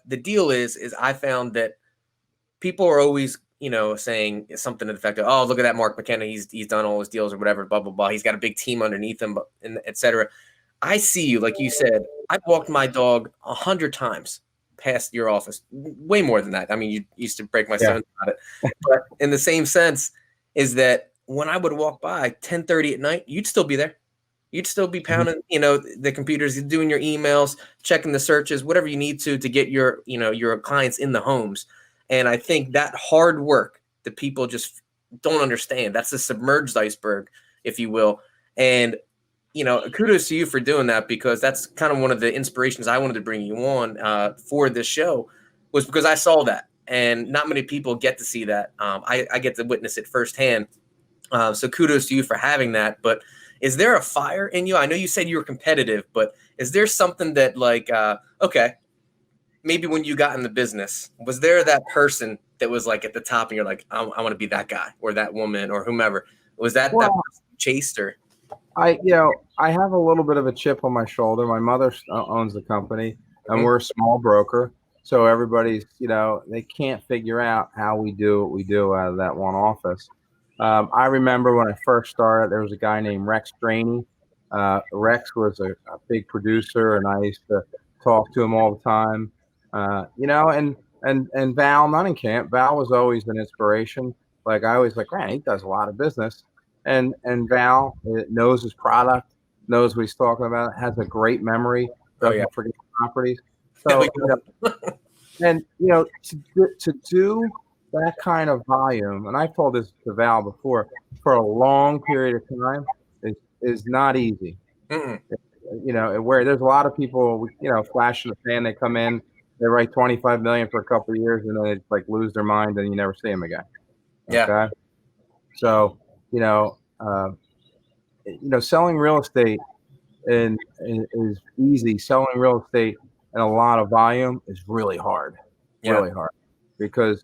the deal is I found that people are always, saying something to the effect of, oh, look at that Mark Mckenna. He's done all his deals or whatever, blah, blah, blah. He's got a big team underneath him, and et cetera. I see you, like you said, I've walked my dog 100 times past your office, way more than that. I mean, you used to break my son about it. But in the same sense is that when I would walk by 10:30 at night, you'd still be there. You'd still be pounding, the computers, doing your emails, checking the searches, whatever you need to get your clients in the homes. And I think that hard work that people just don't understand, that's the submerged iceberg, if you will. And, kudos to you for doing that, because that's kind of one of the inspirations I wanted to bring you on for this show, was because I saw that. And not many people get to see that. I get to witness it firsthand. So kudos to you for having that. But is there a fire in you? I know you said you were competitive, but is there something that, like, okay, maybe when you got in the business, was there that person that was like at the top and you're like, I want to be that guy or that woman or whomever? Was that that person you chased? Or I have a little bit of a chip on my shoulder. My mother owns the company, and we're a small broker. So everybody's, they can't figure out how we do what we do out of that one office. I remember when I first started, there was a guy named Rex Straney. Rex was a big producer, and I used to talk to him all the time. And Val Nunnenkamp. Val was always an inspiration. Like, I always like, man, he does a lot of business. And Val knows his product, knows what he's talking about, has a great memory, doesn't forget properties. So, to do that kind of volume, and I've told this to Val before, for a long period of time is not easy. Where there's a lot of people, flash in the pan, they come in, they write $25 million for a couple of years, and then they like lose their mind, and you never see them again. Okay? Yeah. So, selling real estate is easy. Selling real estate and a lot of volume is really hard. Really hard, because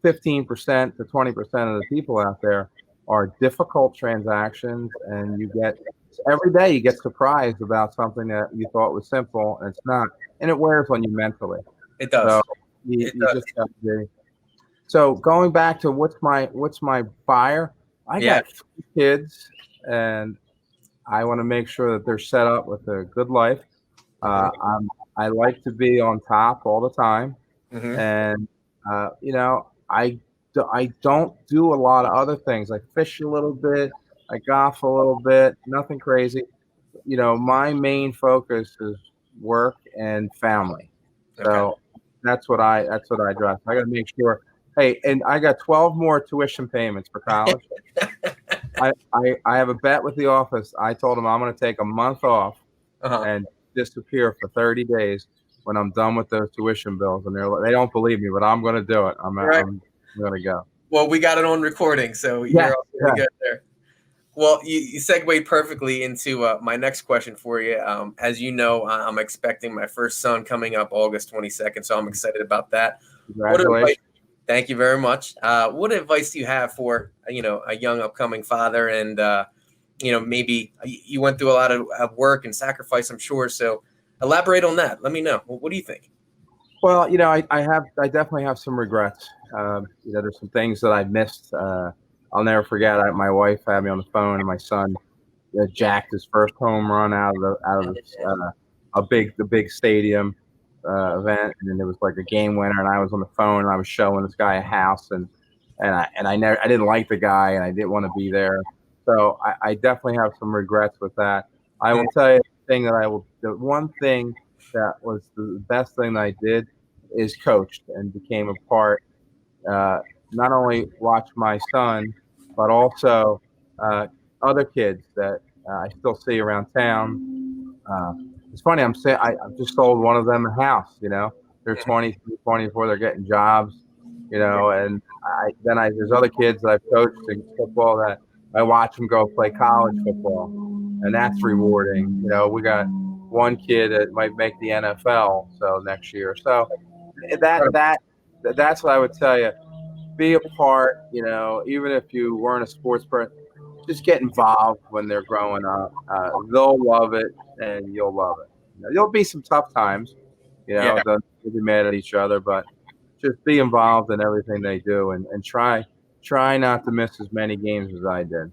15% to 20% of the people out there are difficult transactions, and every day you get surprised about something that you thought was simple and it's not, and it wears on you mentally. It does. So you just have to be. So going back to what's my fire? I got 3 kids, and I want to make sure that they're set up with a good life. I like to be on top all the time, and I don't do a lot of other things. I fish a little bit, I golf a little bit, nothing crazy. My main focus is work and family. So that's what I drive. I got to make sure. Hey, and I got 12 more tuition payments for college. I have a bet with the office. I told them I'm going to take a month off and disappear for 30 days when I'm done with those tuition bills. And they don't believe me, but I'm going to do it. I'm going to go. Well, we got it on recording, so you're all good there. Well, you segued perfectly into my next question for you. As you know, I'm expecting my first son coming up August 22nd, so I'm excited about that. Congratulations. Thank you very much. What advice do you have for, a young upcoming father? And, maybe you went through a lot of work and sacrifice, I'm sure. So elaborate on that. Let me know. What do you think? Well, I definitely have some regrets. There's some things that I missed. I'll never forget. My wife had me on the phone, and my son jacked his first home run out of the big stadium event, and then it was like a game winner, and I was on the phone, and I was showing this guy a house, and I didn't like the guy, and I didn't want to be there. So I definitely have some regrets with that. I will tell you the one thing that was the best thing that I did is coached and became a part. Not only watch my son, but also other kids that I still see around town. It's funny. I just sold one of them a house. They're 23, 24. They're getting jobs. And there's other kids that I've coached in football that I watch them go play college football, and that's rewarding. We got one kid that might make the NFL next year. So that's what I would tell you. Be a part. Even if you weren't a sports person, just get involved when they're growing up. They'll love it, and you'll love it. There'll be some tough times, You know, Yeah. don't be mad at each other, but just be involved in everything they do, and try not to miss as many games as I did.